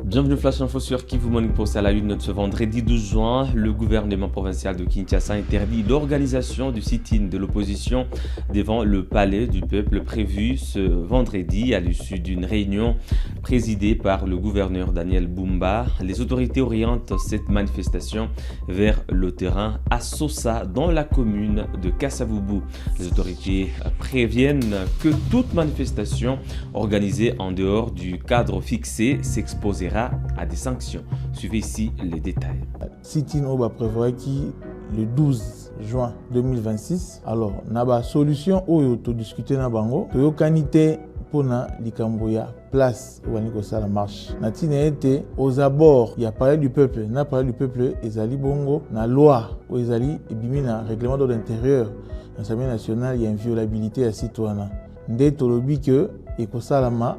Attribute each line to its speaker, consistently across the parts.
Speaker 1: Bienvenue Flash Info sur Kivu Morning Post à la une de ce vendredi 12 juin. Le gouvernement provincial de Kinshasa interdit l'organisation du sit-in de l'opposition devant le palais du peuple prévu ce vendredi à l'issue d'une réunion présidée par le gouverneur Daniel Bumba. Les autorités orientent cette manifestation vers le terrain à Sosa dans la commune de Kasavubu. Les autorités préviennent que toute manifestation organisée en dehors du cadre fixé s'exposera à des sanctions. Suivez ici les détails.
Speaker 2: Sit-in Oba prévoit qui le 12 juin 2026. Alors, naba solution oyo to discuter na bango. To kanité pona likamboya place où on a la marche. Natine été aux abords, il y a parlé du peuple, na parlé du peuple, ezali bongo na loi où ezali ebimina règlement d'ordre intérieur. Dans l'Assemblée nationale, il y a une violabilité à citoyen. Ndé tolobi que ekosalama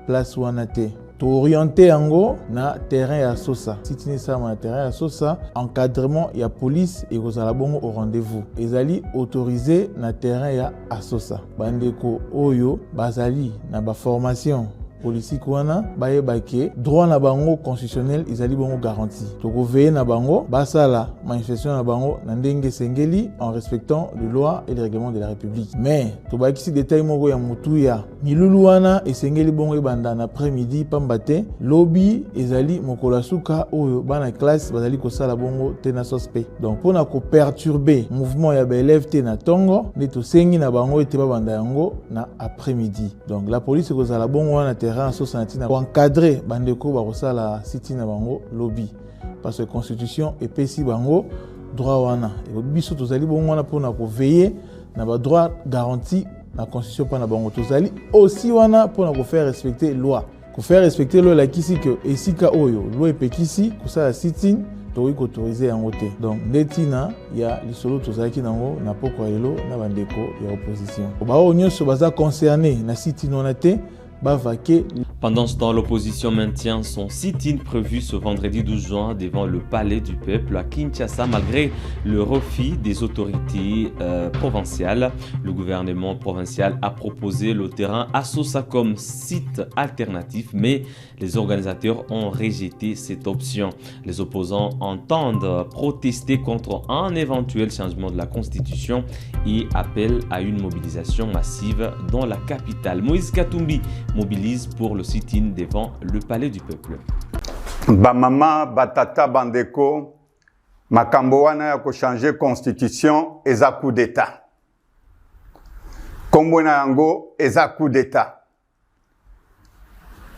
Speaker 2: place wana te. Orienté en na terrain à Sosa. Si tu n'es pas na terrain à Sosa, encadrement il y a police et aux alabongo au rendez-vous. Ezali autorisé na terrain à Sosa. Bandeko oyo bazali na ba formation politique wana baye bake droit na bango constitutionnel ezali bongo garanti. Toko veiller na bango basala manifestation na bango na ndenge sengeli en respectant les lois et les règlements de la République. Mais to ba kisi détail moko ya mutuya milulu wana esengeli bongo ebanda na après-midi pambate lobby ezali mokola suka oyo bana classe bazali kosala bongo te na suspect. Donc pona ko perturber mouvement ya ba élève te na tongo ne to sengi na bango ete ba banda yango na après-midi. Donc la police ekozala bongo wana pour encadrer bandeko bakosala siti na bango lobby parce que constitution epesi bango droit wana et biso tozali bongo wana pona ko veiller na ba droit garanti na constitution pa na bango tozali aussi wana pona ko faire respecter loi ko faire respecter loi la kisi que esika oyo loi epekisi kosala siti toyi autoriser yango te. Donc netina ya lisolo tozalaki nango na poko elo na bandeko ya opposition ba o nyonso baza concerné na siti nona te.
Speaker 1: Pendant ce temps, l'opposition maintient son sit-in prévu ce vendredi 12 juin devant le palais du peuple à Kinshasa malgré le refus des autorités provinciales. Le gouvernement provincial a proposé le terrain à Sosa comme site alternatif, mais les organisateurs ont rejeté cette option. Les opposants entendent protester contre un éventuel changement de la constitution et appellent à une mobilisation massive dans la capitale. Moïse Katumbi mobilise pour le sit-in devant le palais du peuple.
Speaker 3: Bamama, batata, bandeko, makambo wana ya ko changer constitution eza coup d'état. Kombo na yango eza coup d'état.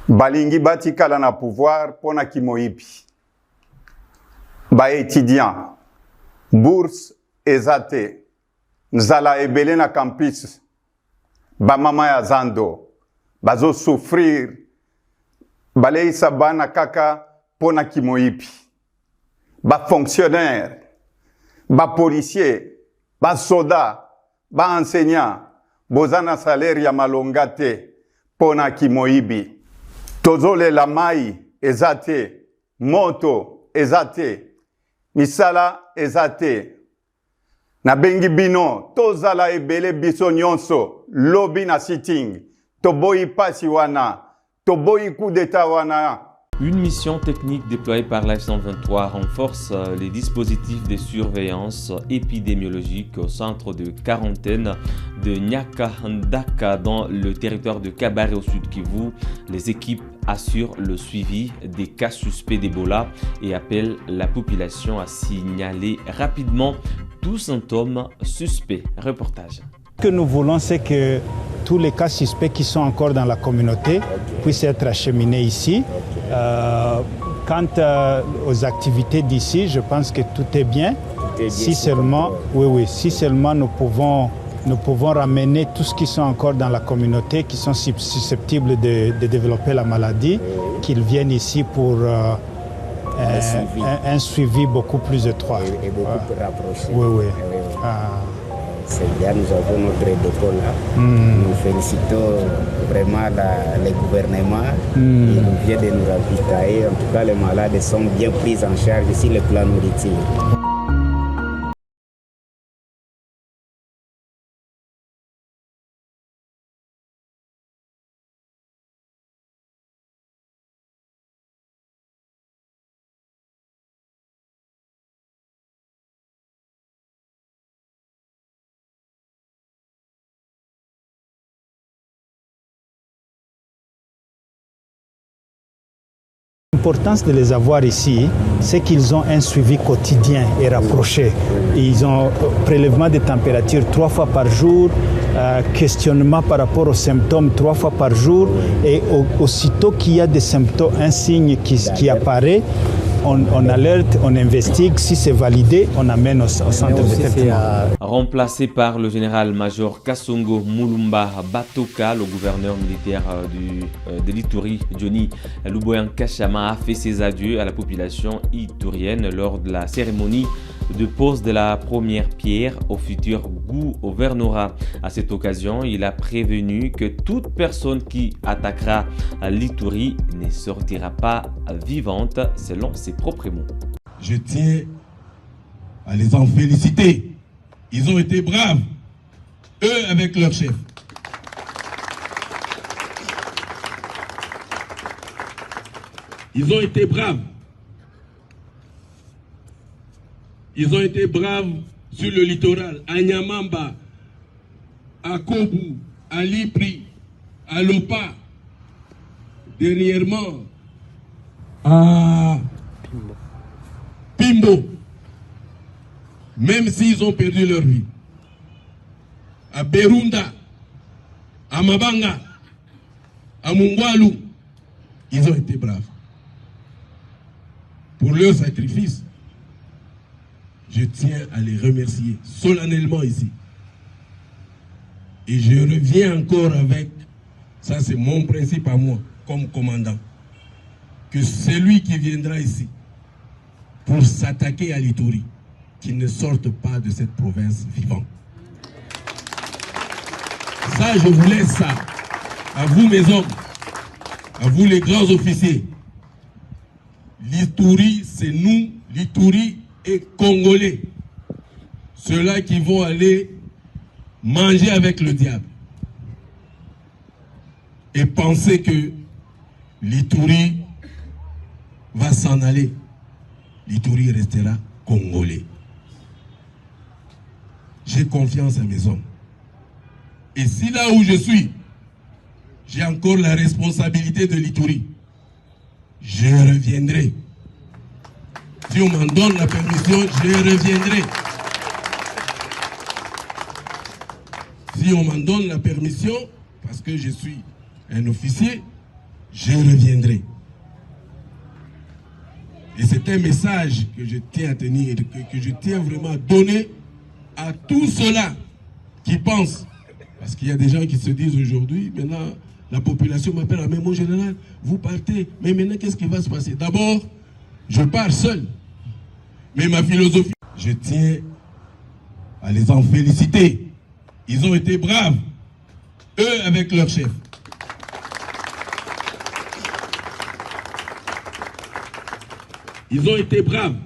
Speaker 3: Balingi batikala na pouvoir pona kimoyipi. Ba étudiant, bourse ezate, nzala ebele na campus, bamama ya zando. Bazo souffrir baleisa bana kaka pona kimoyipi ba fonctionnaire ba policier ba soda ba enseignant bozana salaire ya malonga te pona kimoyibi tozole la mai ezate moto ezate misala ezate na bengi bino tozala ebele biso nyonso lobby na sitting Toboyi pasi wana, toboyi coup d'état wana.
Speaker 1: Une mission technique déployée par la F-123 renforce les dispositifs de surveillance épidémiologique au centre de quarantaine de Nyakandaka dans le territoire de Kabare au sud Kivu. Les équipes assurent le suivi des cas suspects d'Ebola et appellent la population à signaler rapidement tout symptôme suspect. Reportage.
Speaker 4: Ce que nous voulons, c'est que tous les cas suspects qui sont encore dans la communauté puissent être acheminés ici. Quant aux activités d'ici, je pense que tout est bien. Si seulement, si seulement nous pouvons ramener tous ceux qui sont encore dans la communauté, qui sont susceptibles de développer la maladie, qu'ils viennent ici pour un suivi beaucoup plus étroit.
Speaker 5: Et beaucoup plus rapproché.
Speaker 4: C'est
Speaker 5: bien, nous avons notre école là. Nous félicitons vraiment le gouvernement. Il nous vient de nous ravitailler. En tout cas, les malades sont bien pris en charge sur le plan nourriture.
Speaker 4: l'importance de les avoir ici, c'est qu'ils ont un suivi quotidien et rapproché. Ils ont prélèvement de température 3 fois par jour, questionnement par rapport aux symptômes 3 fois par jour, et aussitôt qu'il y a des symptômes, un signe qui apparaît, on alerte, on investigue, si c'est validé, on amène au centre de traitement.
Speaker 1: Remplacé par le général-major Kasongo Mulumba Batoka, le gouverneur militaire de l'Ituri, Johnny Luboyan Kachama, a fait ses adieux à la population iturienne lors de la cérémonie de pose de la première pierre au futur gouvernorat. À cette occasion, il a prévenu que toute personne qui attaquera l'Ituri ne sortira pas vivante, selon ses propres mots.
Speaker 6: Je tiens à les en féliciter. Ils ont été braves, eux avec leur chef. Ils ont été braves. Ils ont été braves sur le littoral, à Nyamamba, à Kobu, à Lipri, à Lopa, dernièrement à Pimbo, même s'ils ont perdu leur vie, à Berunda, à Mabanga, à Mungwalu, ils ont été braves. Pour leur sacrifice, je tiens à les remercier solennellement ici. Et je reviens encore avec, ça c'est mon principe à moi, comme commandant, que celui qui viendra ici pour s'attaquer à l'Ituri, qu'il ne sorte pas de cette province vivant. Ça, je vous laisse ça. À vous mes hommes, à vous les grands officiers. L'Ituri, c'est nous, l'Ituri et Congolais, ceux-là qui vont aller manger avec le diable et penser que l'Ituri va s'en aller. L'Ituri restera Congolais. J'ai confiance à mes hommes. Et si là où je suis, j'ai encore la responsabilité de l'Ituri, je reviendrai. Si on m'en donne la permission, je reviendrai. Si on m'en donne la permission, parce que je suis un officier, je reviendrai. Et c'est un message que je tiens à tenir, que je tiens vraiment à donner à tous ceux-là qui pensent. Parce qu'il y a des gens qui se disent aujourd'hui, maintenant, la population m'appelle, mais mon général, vous partez, mais maintenant, qu'est-ce qui va se passer? D'abord, je pars seul. Mais ma philosophie, je tiens à les en féliciter. Ils ont été braves, eux avec leur chef. Ils ont été braves.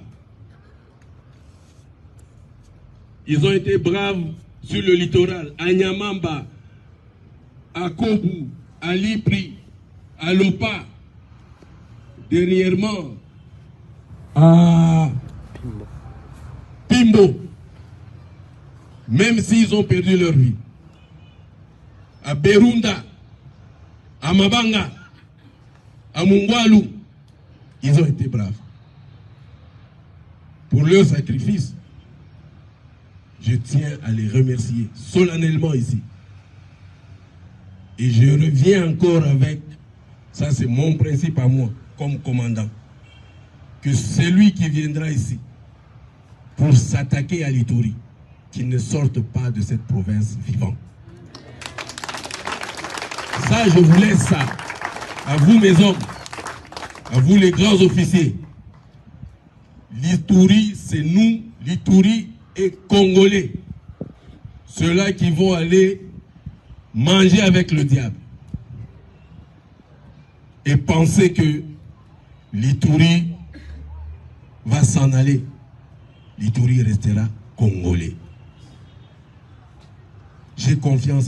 Speaker 6: Ils ont été braves sur le littoral, à Nyamamba, à Kobu, à Lipri, à Lopa, dernièrement à Pimbo, même s'ils ont perdu leur vie, à Berunda, à Mabanga, à Mungwalu, ils ont été braves. Pour leur sacrifice, je tiens à les remercier solennellement ici. Et je reviens encore avec, ça c'est mon principe à moi, comme commandant, que celui qui viendra ici pour s'attaquer à l'Ituri, qu'il ne sorte pas de cette province vivant. Ça, je vous laisse ça. À vous mes hommes, à vous les grands officiers. L'Ituri, c'est nous, l'Ituri et Congolais, ceux-là qui vont aller manger avec le diable et penser que l'Ituri va s'en aller. L'Ituri restera Congolais. J'ai confiance à